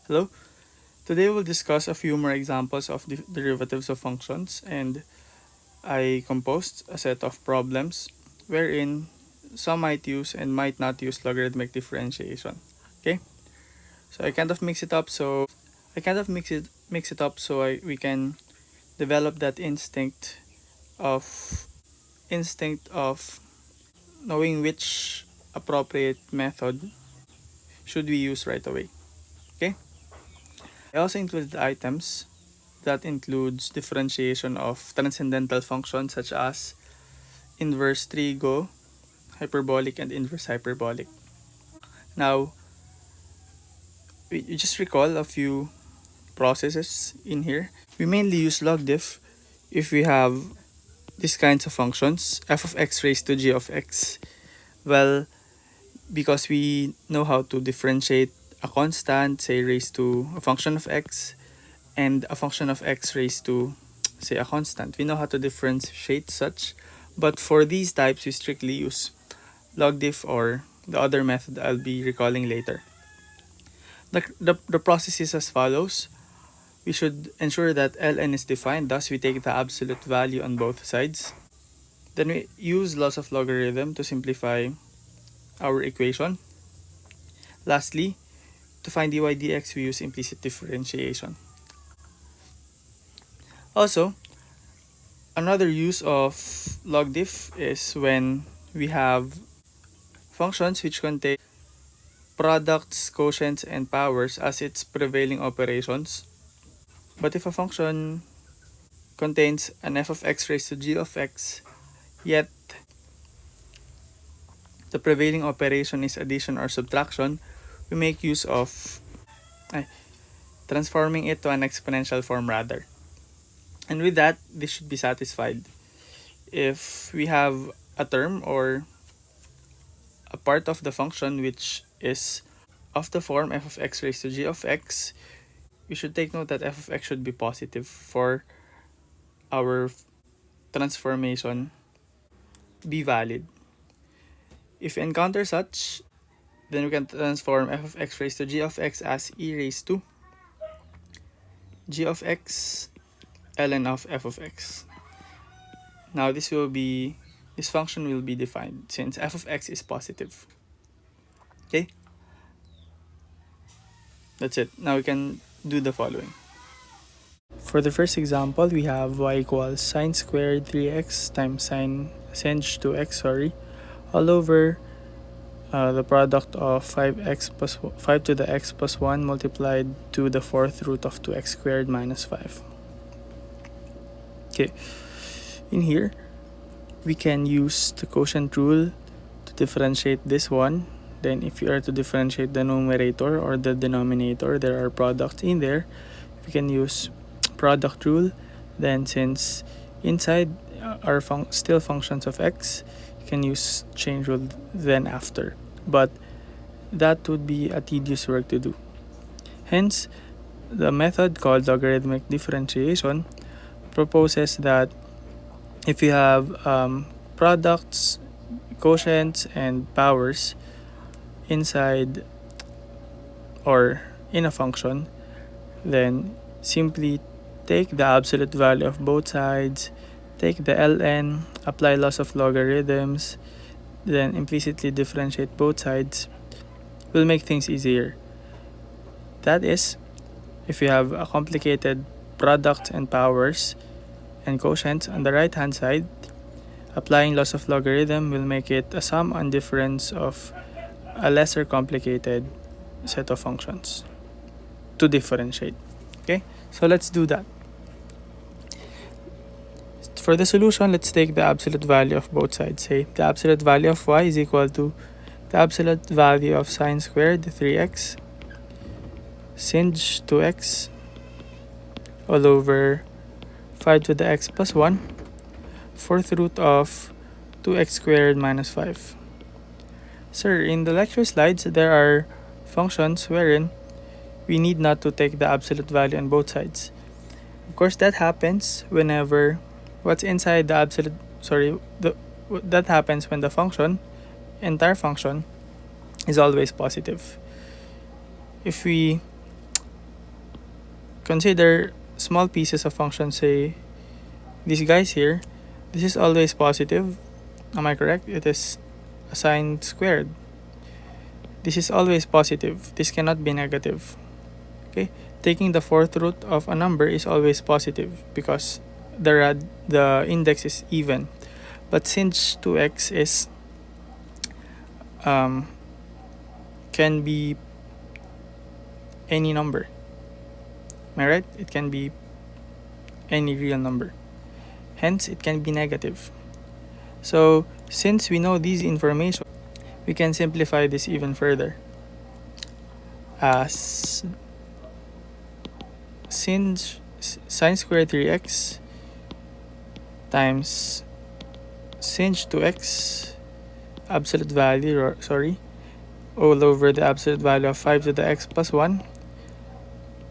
Hello. Today we'll discuss a few more examples of derivatives of functions, and I composed a set of problems wherein some might use and might not use logarithmic differentiation. Okay? So I kind of mix it up so we can develop that of instinct of knowing which appropriate method should we use right away. Okay? I also included items that includes differentiation of transcendental functions such as inverse trigo, hyperbolic, and inverse hyperbolic. Now, we just recall a few processes in here. We mainly use log diff if we have these kinds of functions, f of x raised to g of x. Well, because we know how to differentiate a constant, say raised to a function of x, and a function of x raised to, say, a constant. We know how to differentiate such, but for these types, we strictly use log diff or the other method I'll be recalling later. The process is as follows. We should ensure that ln is defined, thus we take the absolute value on both sides. Then we use loss of logarithm to simplify our equation. Lastly, to find dy dx, we use implicit differentiation. Also, another use of log diff is when we have functions which contain products, quotients, and powers as its prevailing operations. But if a function contains an f of x raised to g of x, yet the prevailing operation is addition or subtraction, we make use of transforming it to an exponential form rather. And with that, this should be satisfied. If we have a term or a part of the function which is of the form f of x raised to g of x, we should take note that f of x should be positive for our transformation be valid. If we encounter such, then we can transform f of x raised to g of x as e raised to g of x ln of f of x. Now this function will be defined since f of x is positive. Okay? That's it. Now we can do the following. For the first example, we have y equals sine squared 3x times sine 2x, all over the product of 5 to the x plus 1 multiplied to the fourth root of 2x squared minus 5. Okay, in here, we can use the quotient rule to differentiate this one. Then if you are to differentiate the numerator or the denominator, there are products in there. We can use product rule. Then since inside are still functions of x, you can use chain rule then after. But that would be a tedious work to do. Hence, the method called logarithmic differentiation proposes that if you have products, quotients, and powers inside or in a function, then simply take the absolute value of both sides, take the ln, apply loss of logarithms, then implicitly differentiate both sides, will make things easier. That is, if you have a complicated product and powers and quotients on the right hand side, applying loss of logarithm will make it a sum and difference of a lesser complicated set of functions to differentiate. Okay, so let's do that. For the solution, let's take the absolute value of both sides. Say the absolute value of y is equal to the absolute value of sine squared 3x sinh 2x all over 5 to the x plus 1 fourth root of 2x squared minus 5. Sir, in the lecture slides, there are functions wherein we need not to take the absolute value on both sides. Of course, that happens whenever what's inside the that happens when the entire function is always positive. If we consider small pieces of function, say these guys here. This is always positive. Am I correct? It is a sine squared. This is always positive. This cannot be negative. Okay? Taking the fourth root of a number is always positive because the index is even. But since 2x is can be any number. Am I right? It can be any real number. Hence, it can be negative. So, since we know these information, we can simplify this even further. As since sine squared 3x times sinh 2x absolute value, all over the absolute value of 5 to the x plus 1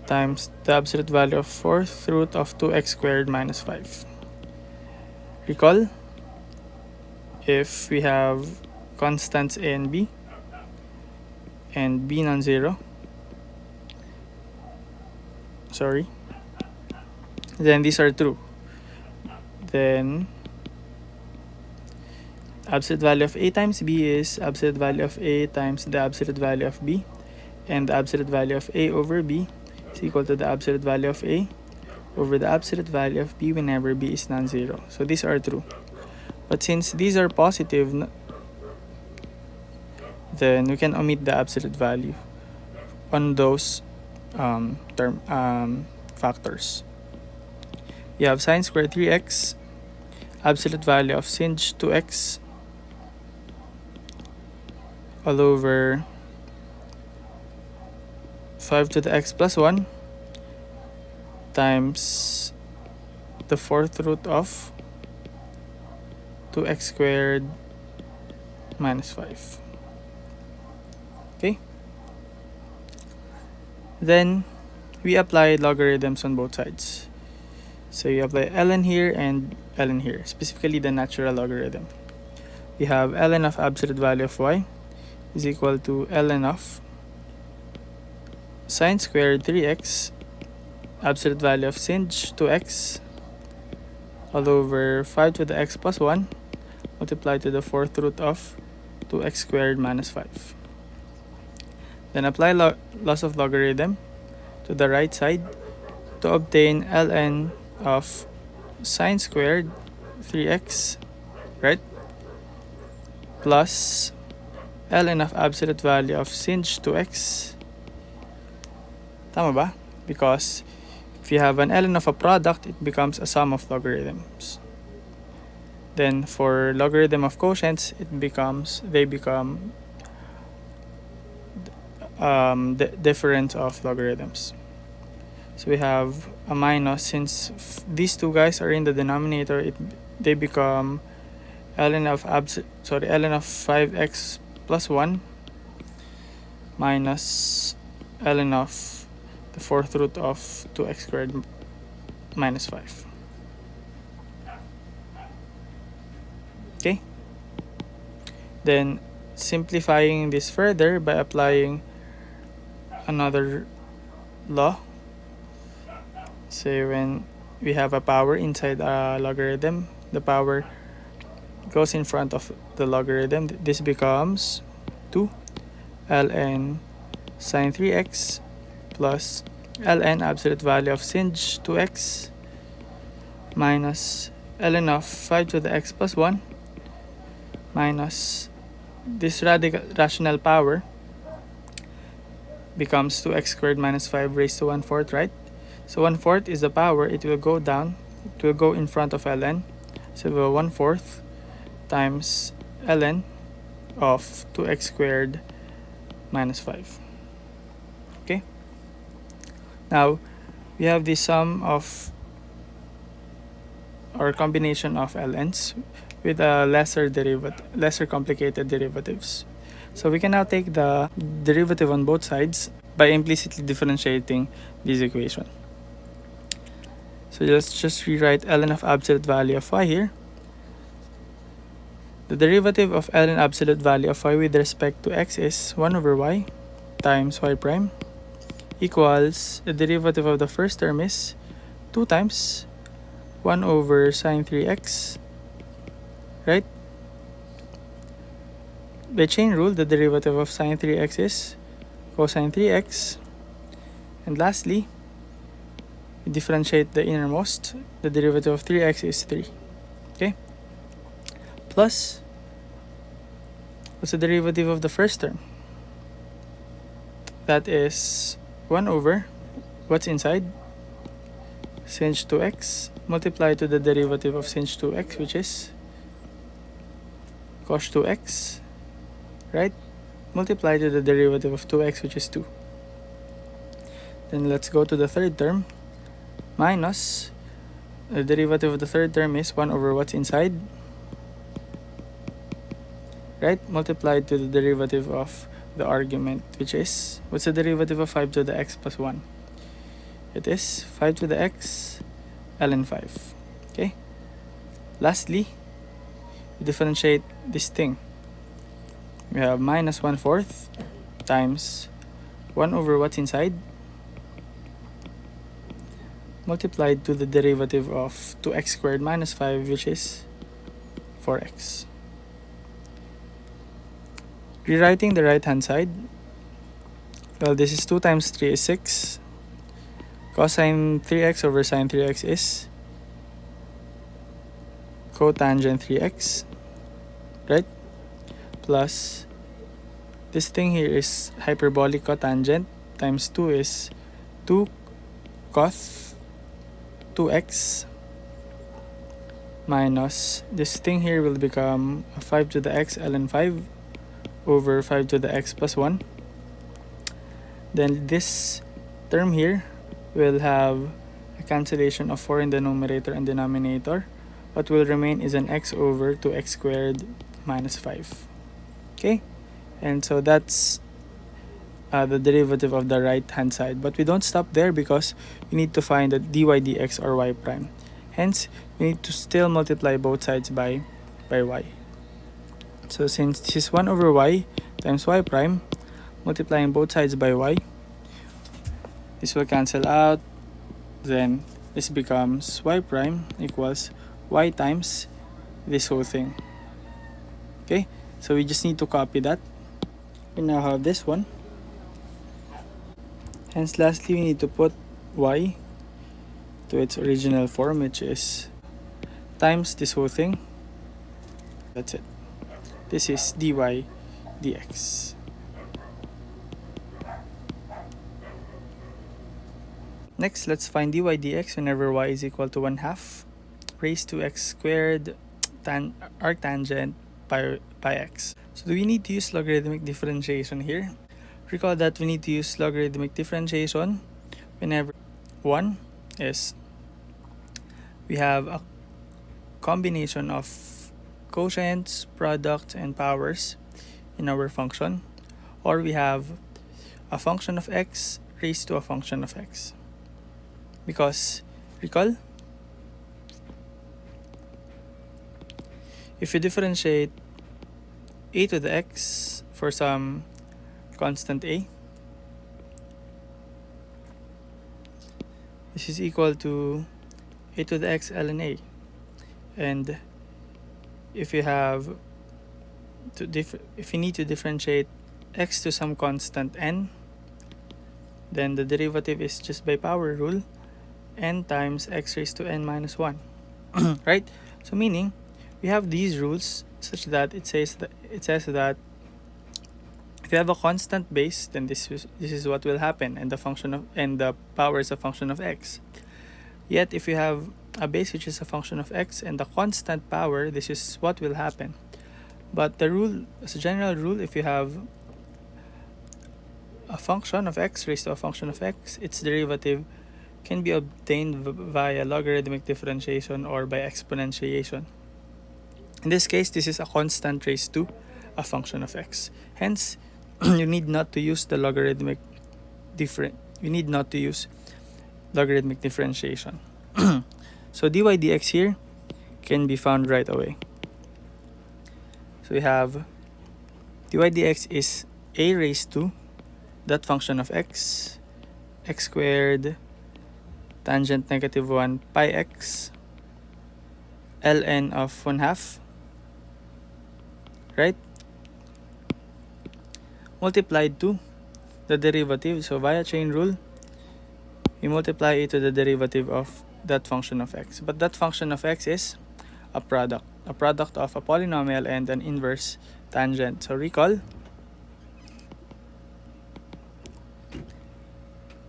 times the absolute value of fourth root of 2x squared minus 5. Recall, if we have constants a and b non-zero, then these are true. Then absolute value of a times b is absolute value of a times the absolute value of b, and the absolute value of a over b is equal to the absolute value of a over the absolute value of b whenever b is non-zero. So these are true. But since these are positive, then we can omit the absolute value on those factors. You have sine squared 3x, absolute value of sinh 2x all over 5 to the x plus 1 times the fourth root of 2x squared minus 5. Okay? Then we apply logarithms on both sides. So you apply ln here and ln here, specifically the natural logarithm. We have ln of absolute value of y is equal to ln of sine squared 3x absolute value of sinh 2x all over 5 to the x plus 1 multiplied to the fourth root of 2x squared minus 5. Then apply loss of logarithm to the right side to obtain ln of sine squared 3x, right? Plus ln of absolute value of sinh 2x. Tama ba? Because if you have an ln of a product, it becomes a sum of logarithms. Then for logarithm of quotients, they become the difference of logarithms. So we have a minus. Since these two guys are in the denominator, they become ln of 5x plus 1 minus ln of the fourth root of 2x squared minus 5. Okay? Then simplifying this further by applying another law. Say when we have a power inside a logarithm, the power goes in front of the logarithm. This becomes 2 ln sine 3x plus ln absolute value of sinh 2x minus ln of 5 to the x plus 1 minus this rational power becomes 2x squared minus 5 raised to 1/4, right? So 1/4 is the power. It will go down. It will go in front of ln. So 1/4 times ln of 2x squared minus 5. Okay? Now, we have the sum of or combination of ln's with a lesser complicated derivatives. So we can now take the derivative on both sides by implicitly differentiating this equation. So let's just rewrite ln of absolute value of y here. The derivative of ln absolute value of y with respect to x is 1 over y times y prime equals the derivative of the first term is 2 times 1 over sine 3x, right? By chain rule, the derivative of sine 3x is cosine 3x. And lastly, we differentiate the innermost. The derivative of 3x is 3. Okay? Plus, what's the derivative of the first term? That is 1 over what's inside? Sinh 2x multiplied to the derivative of sinh 2x, which is cos 2x, right? Multiplied to the derivative of 2x, which is 2. Then let's go to the third term. Minus, the derivative of the third term is 1 over what's inside, right? Multiplied to the derivative of the argument, which is, what's the derivative of 5 to the x plus 1? It is 5 to the x ln 5. Okay? Lastly, we differentiate this thing. We have minus 1/4 times 1 over what's inside multiplied to the derivative of 2x squared minus 5, which is 4x. Rewriting the right hand side, well, this is 2 times 3 is 6. Cosine 3x over sine 3x is cotangent 3x, right? Plus, this thing here is hyperbolic cotangent times 2 is 2 cos 2x minus this thing here will become 5 to the x ln 5 over 5 to the x plus 1. Then this term here will have a cancellation of 4 in the numerator and denominator. What will remain is an x over 2x squared minus 5. Okay? And so that's the derivative of the right hand side. But we don't stop there because we need to find the dy dx or y prime. Hence, we need to still multiply both sides by y. So since this is 1 over y times y prime, multiplying both sides by y, this will cancel out. Then this becomes y prime equals y times this whole thing. Okay, so we just need to copy that. We now have this one. Hence, lastly, we need to put y to its original form, which is times this whole thing. That's it. This is dy dx. Next, let's find dy dx whenever y is equal to 1/2 raised to x squared arctangent pi x. So do we need to use logarithmic differentiation here? Recall that we need to use logarithmic differentiation whenever 1 is we have a combination of quotients, products, and powers in our function, or we have a function of x raised to a function of x. Because, recall, if you differentiate a to the x for some constant a, this is equal to a to the x ln a. And if you have to if you need to differentiate x to some constant n, then the derivative is just by power rule, n times x raised to n minus 1. Right? So meaning we have these rules such that it says that if you have a constant base, then this is what will happen, and the power is a function of x. Yet if you have a base which is a function of x and the constant power, this is what will happen. But the rule, as a general rule, if you have a function of x raised to a function of x, its derivative can be obtained via logarithmic differentiation or by exponentiation. In this case, this is a constant raised to a function of x. Hence, you need not to use the logarithmic logarithmic differentiation. So dy dx here can be found right away. So we have dy dx is a raised to that function of x x squared tangent negative 1 pi x ln of 1/2, right? Multiplied to the derivative. So via chain rule, we multiply it to the derivative of that function of x. But that function of x is a product of a polynomial and an inverse tangent. So recall,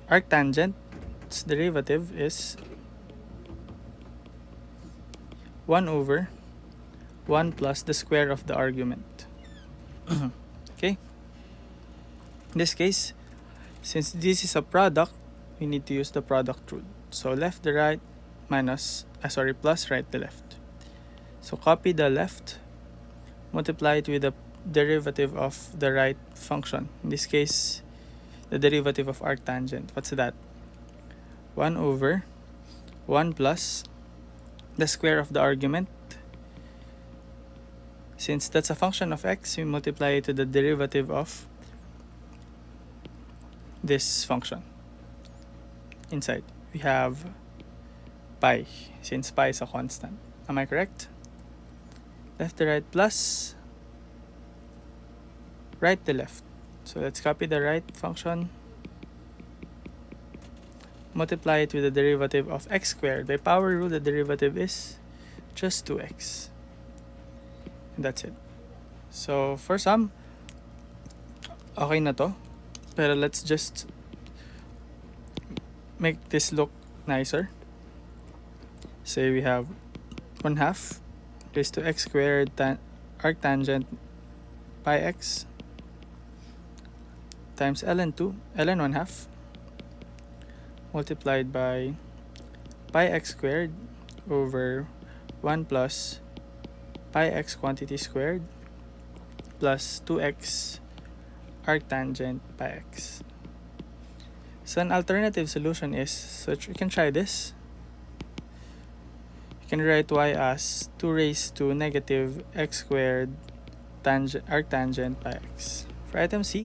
arctangent's derivative is 1 over 1 plus the square of the argument. Okay? In this case, since this is a product, we need to use the product rule. So left the right plus right the left. So copy the left, multiply it with the derivative of the right function. In this case, the derivative of arctangent. What's that? 1 over 1 plus the square of the argument. Since that's a function of x, we multiply it to the derivative of this function. Inside, we have pi, since pi is a constant. Am I correct? Left to right plus right to left. So let's copy the right function, multiply it with the derivative of x squared. By power rule, the derivative is just 2x. And that's it. So for some, okay na to. Pero let's just make this look nicer. Say we have 1/2 raised to x squared arctangent pi x times ln 1/2 multiplied by pi x squared over 1 plus pi x quantity squared plus 2x arctangent pi x. So an alternative solution is, we can try this. You can write y as 2 raised to negative x squared arctangent pi x. For item C,